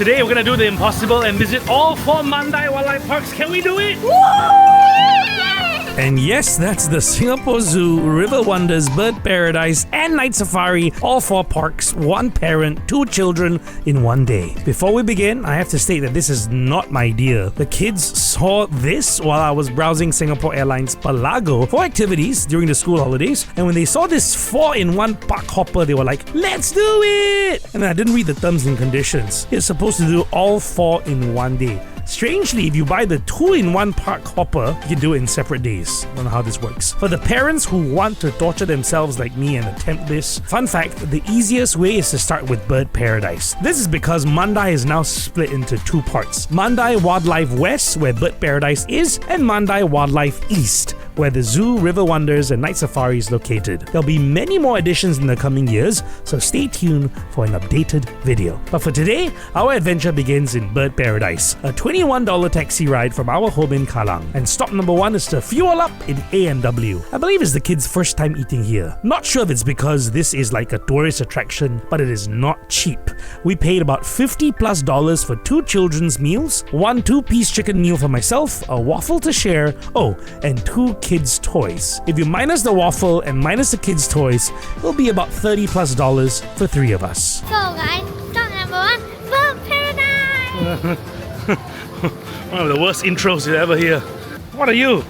Today we're gonna do the impossible and visit all 4 Mandai wildlife parks. Can we do it? And yes, that's the Singapore Zoo, River Wonders, Bird Paradise, and Night Safari, all 4 parks, 1 parent, 2 children in 1 day. Before we begin, I have to state that this is not my idea. The kids saw this while I was browsing Singapore Airlines Palago for activities during the school holidays, and when they saw this 4-in-1 park hopper, they were like, let's do it! And I didn't read the terms and conditions. It's supposed to do all 4 in 1 day. Strangely, if you buy the 2-in-1 park hopper, you can do it in separate days. I don't know how this works. For the parents who want to torture themselves like me and attempt this, fun fact, the easiest way is to start with Bird Paradise. This is because Mandai is now split into 2 parts. Mandai Wildlife West, where Bird Paradise is, and Mandai Wildlife East, where the Zoo, River Wonders, and Night Safari is located. There'll be many more additions in the coming years, so stay tuned for an updated video. But for today, our adventure begins in Bird Paradise, a $21 taxi ride from our home in Kallang. And stop number 1 is to fuel up in ANNDDD. I believe it's the kids' first time eating here. Not sure if it's because this is like a tourist attraction, but it is not cheap. We paid about $50+ for 2 children's meals, 1 2-piece chicken meal for myself, a waffle to share, and 2 kids' toys. If you minus the waffle and minus the kids' toys, it'll be about $30+ for 3 of us. So guys, stop number 1, Bird Paradise! One of the worst intros you'll ever hear. What are you?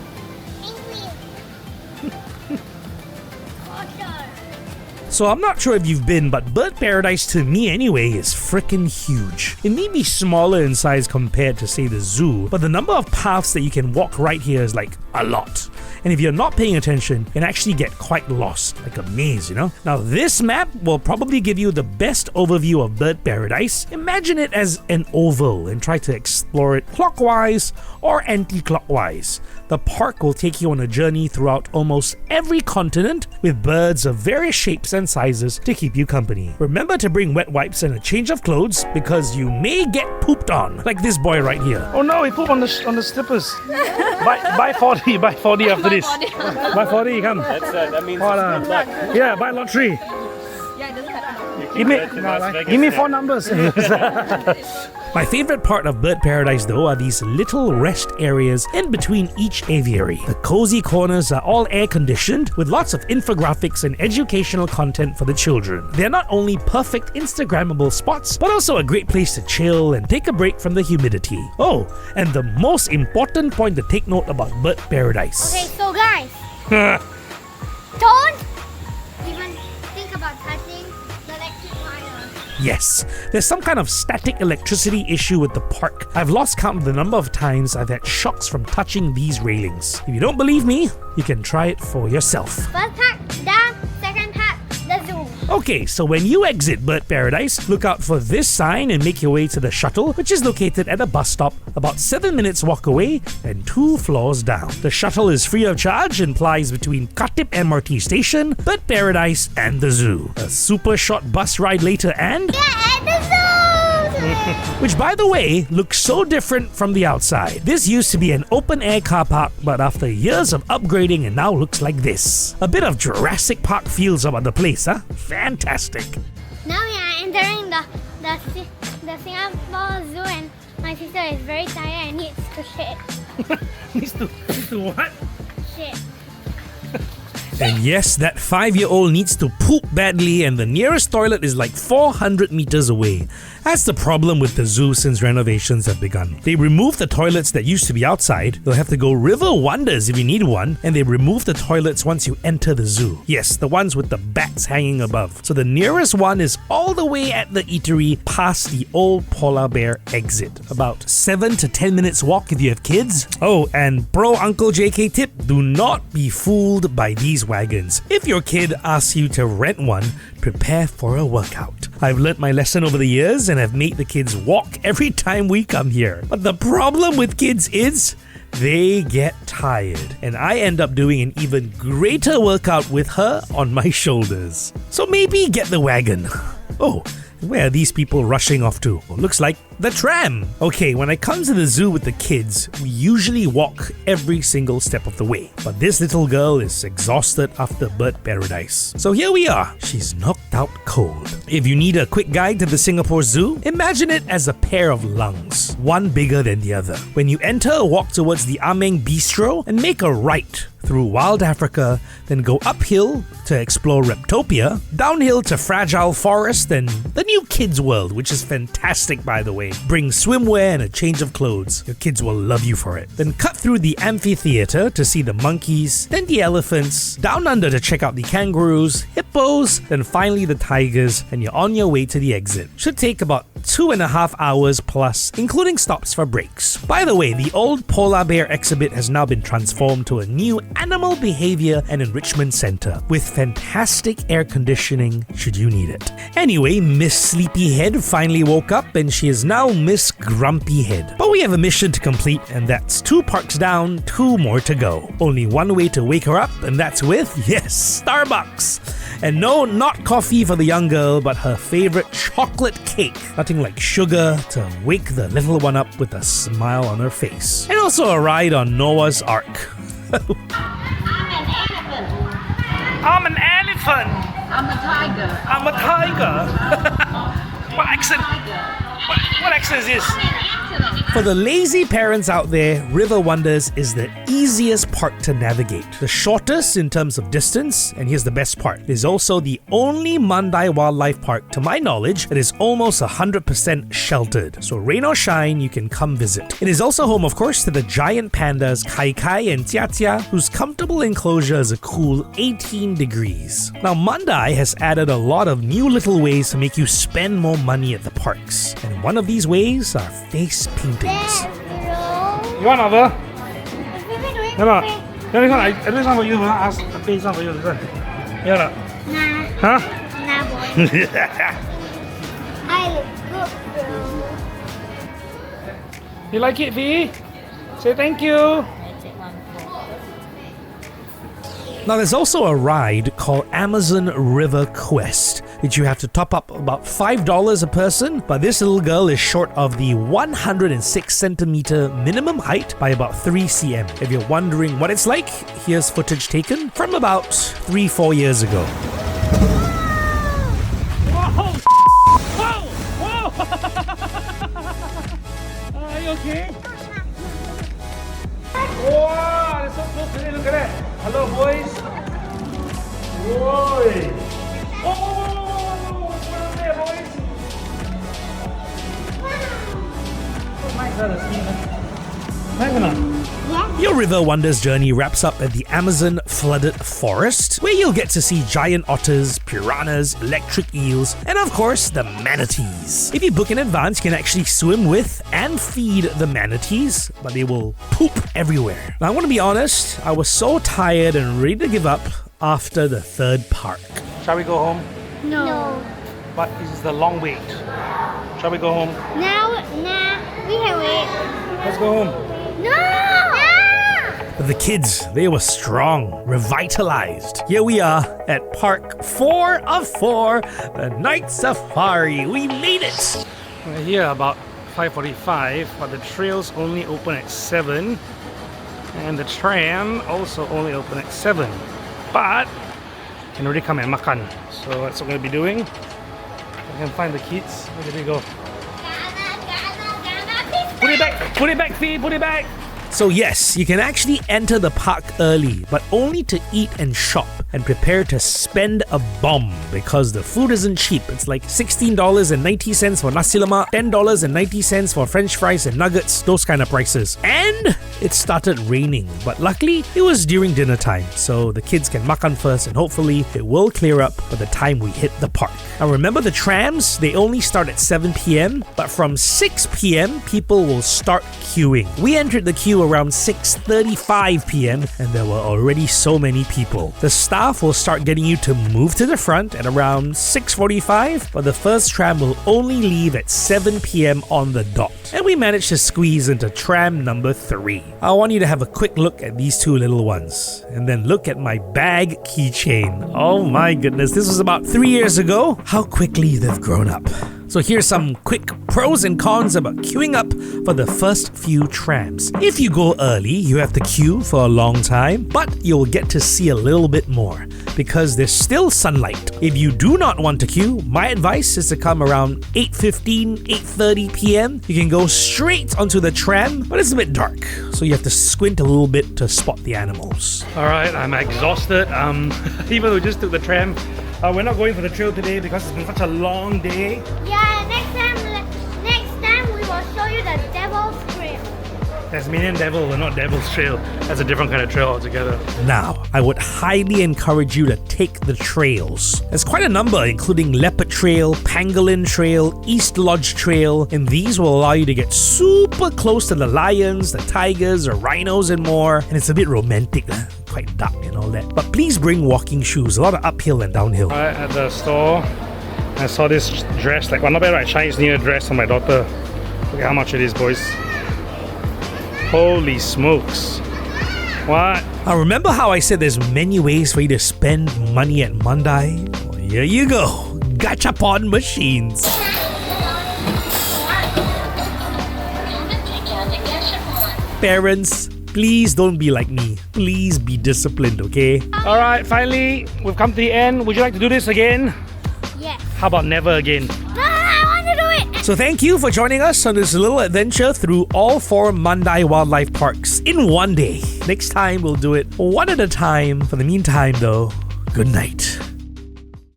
So I'm not sure if you've been, but Bird Paradise to me anyway is freaking huge. It may be smaller in size compared to say the zoo, but the number of paths that you can walk right here is like a lot. And if you're not paying attention, you can actually get quite lost, like a maze, you know? Now this map will probably give you the best overview of Bird Paradise. Imagine it as an oval and try to explore it clockwise or anti-clockwise. The park will take you on a journey throughout almost every continent with birds of various shapes and sizes to keep you company. Remember to bring wet wipes and a change of clothes because you may get pooped on, like this boy right here. Oh no, he pooped on the slippers. buy 40 after this. Buy 40, come. That means good luck. Yeah, buy lottery. Yeah, it doesn't happen. Give me 4 numbers. My favorite part of Bird Paradise though are these little rest areas in between each aviary. The cozy corners are all air conditioned with lots of infographics and educational content for the children. They're not only perfect Instagrammable spots, but also a great place to chill and take a break from the humidity. Oh, and the most important point to take note about Bird Paradise. Okay, so guys, don't even think about touching the electric wire. Yes, there's some kind of static electricity issue with the park. I've lost count of the number of times I've had shocks from touching these railings. If you don't believe me, you can try it for yourself. First part, done. Second part, the zoo. Okay, so when you exit Bird Paradise, look out for this sign and make your way to the shuttle, which is located at a bus stop about 7 minutes walk away and 2 floors down. The shuttle is free of charge and plies between Khatib MRT station, Bird Paradise, and the zoo. A super short bus ride later and... Yeah, and the zoo! which by the way, looks so different from the outside. This used to be an open-air car park, but after years of upgrading it now looks like this. A bit of Jurassic Park feels about the place, huh? Fantastic. Now we are entering the Singapore Zoo and my sister is very tired and needs to shit. Needs to what? Shit. And yes, that 5-year-old needs to poop badly and the nearest toilet is like 400 meters away. That's the problem with the zoo since renovations have begun. They removed the toilets that used to be outside. You'll have to go River Wonders if you need one, and they removed the toilets once you enter the zoo. Yes, the ones with the bats hanging above. So the nearest one is all the way at the eatery past the old polar bear exit. About 7 to 10 minutes walk if you have kids. Oh, and pro Uncle JK tip, do not be fooled by these wagons. If your kid asks you to rent one, prepare for a workout. I've learnt my lesson over the years and have made the kids walk every time we come here. But the problem with kids is they get tired, and I end up doing an even greater workout with her on my shoulders. So maybe get the wagon. Oh, where are these people rushing off to? Looks like The tram! Okay, when I come to the zoo with the kids, we usually walk every single step of the way. But this little girl is exhausted after bird paradise. So here we are. She's knocked out cold. If you need a quick guide to the Singapore Zoo, imagine it as a pair of lungs, one bigger than the other. When you enter, walk towards the Ameng Bistro and make a right through Wild Africa, then go uphill to explore Reptopia, downhill to Fragile Forest and the new Kids World, which is fantastic by the way. Bring swimwear and a change of clothes. Your kids will love you for it. Then cut through the amphitheater to see the monkeys, then the elephants, down under to check out the kangaroos, hippos, then finally the tigers, and you're on your way to the exit. Should take about 2.5 hours plus, including stops for breaks. By the way, the old polar bear exhibit has now been transformed to a new animal behavior and enrichment center with fantastic air conditioning should you need it. Anyway, Miss Sleepyhead finally woke up and she is now Miss Grumpyhead. But we have a mission to complete and that's 2 parks down, 2 more to go. Only one way to wake her up and that's with, yes, Starbucks. And no, not coffee for the young girl, but her favorite chocolate cake. Nothing like sugar to wake the little one up with a smile on her face. And also a ride on Noah's Ark. I'm an elephant. I'm a tiger. I'm a tiger. What accent? What accent is this? For the lazy parents out there, River Wonders is the easiest park to navigate. The shortest in terms of distance, and here's the best part, it is also the only Mandai wildlife park, to my knowledge, that is almost 100% sheltered. So rain or shine, you can come visit. It is also home, of course, to the giant pandas Kai Kai and Tia Tia, whose comfortable enclosure is a cool 18 degrees. Now, Mandai has added a lot of new little ways to make you spend more money at the parks. And one of these ways are face paintings. You want another? No, no. This one, this one for you. Ask the face one for you. This one. Yeah. Nah. Huh? Nah, boy. I look good, bro. You like it, V? Say thank you. Now there's also a ride called Amazon River Quest, which you have to top up about $5 a person, but this little girl is short of the 106 centimeter minimum height by about 3 cm. If you're wondering what it's like, here's footage taken from about 3-4 years ago. Whoa! Whoa! Whoa! Are you okay? Wow, they're so close to me. Look at that. Hello, boys. Whoa! Whoa! What's there, boys? Oh my God, that's neat. Nice enough. Your River Wonders journey wraps up at the Amazon flooded forest, where you'll get to see giant otters, piranhas, electric eels, and of course, the manatees. If you book in advance, you can actually swim with and feed the manatees, but they will poop everywhere. Now, I want to be honest, I was so tired and ready to give up after the 3rd park. Shall we go home? No. But this is the long wait. Shall we go home? Nah, we can wait. Let's go home. No! But the kids, they were strong, revitalized. Here we are at Park 4 of 4, the Night Safari. We made it! We're here about 5:45, but the trails only open at 7, and the tram also only open at 7. But you can already come and makan. So that's what we're gonna be doing. I can find the kids. Where did they go? Put it back, Fee, put it back! So yes, you can actually enter the park early, but only to eat and shop and prepare to spend a bomb because the food isn't cheap. It's like $16.90 for nasi lemak, $10.90 for french fries and nuggets, those kind of prices. And it started raining, but luckily it was during dinner time, so the kids can makan first and hopefully it will clear up by the time we hit the park. Now remember the trams, they only start at 7 p.m, but from 6 p.m, people will start queuing. We entered the queue around 6:35 p.m. and there were already so many people. The staff will start getting you to move to the front at around 6:45, but the first tram will only leave at 7 p.m. on the dot. And we managed to squeeze into tram number 3. I want you to have a quick look at these 2 little ones, and then look at my bag keychain. Oh my goodness, this was about 3 years ago. How quickly they've grown up. So here's some quick pros and cons about queuing up for the first few trams. If you go early, you have to queue for a long time, but you'll get to see a little bit more because there's still sunlight. If you do not want to queue, my advice is to come around 8:15, 8:30 p.m. You can go straight onto the tram, but it's a bit dark, so you have to squint a little bit to spot the animals. Alright, I'm exhausted. Even though we just took the tram, we're not going for the trail today because it's been such a long day. Yeah, next time we will show you the Devil's Trail. Tasmanian Devil, but not Devil's Trail. That's a different kind of trail altogether. Now, I would highly encourage you to take the trails. There's quite a number, including Leopard Trail, Pangolin Trail, East Lodge Trail, and these will allow you to get super close to the lions, the tigers, the rhinos, and more. And it's a bit romantic, quite dark and all that. But please bring walking shoes, a lot of uphill and downhill. Right at the store, I saw this dress, like, well, not bad, right? Chinese New Year dress for my daughter. Look at how much it is, boys. Holy smokes. What? Now remember how I said there's many ways for you to spend money at Mandai? Well, here you go. Gachapon machines. Parents, please don't be like me. Please be disciplined, okay? Alright, finally, we've come to the end. Would you like to do this again? Yes. How about never again? No, I want to do it. So thank you for joining us on this little adventure through all 4 Mandai wildlife parks in one day. Next time we'll do it one at a time. For the meantime though, good night.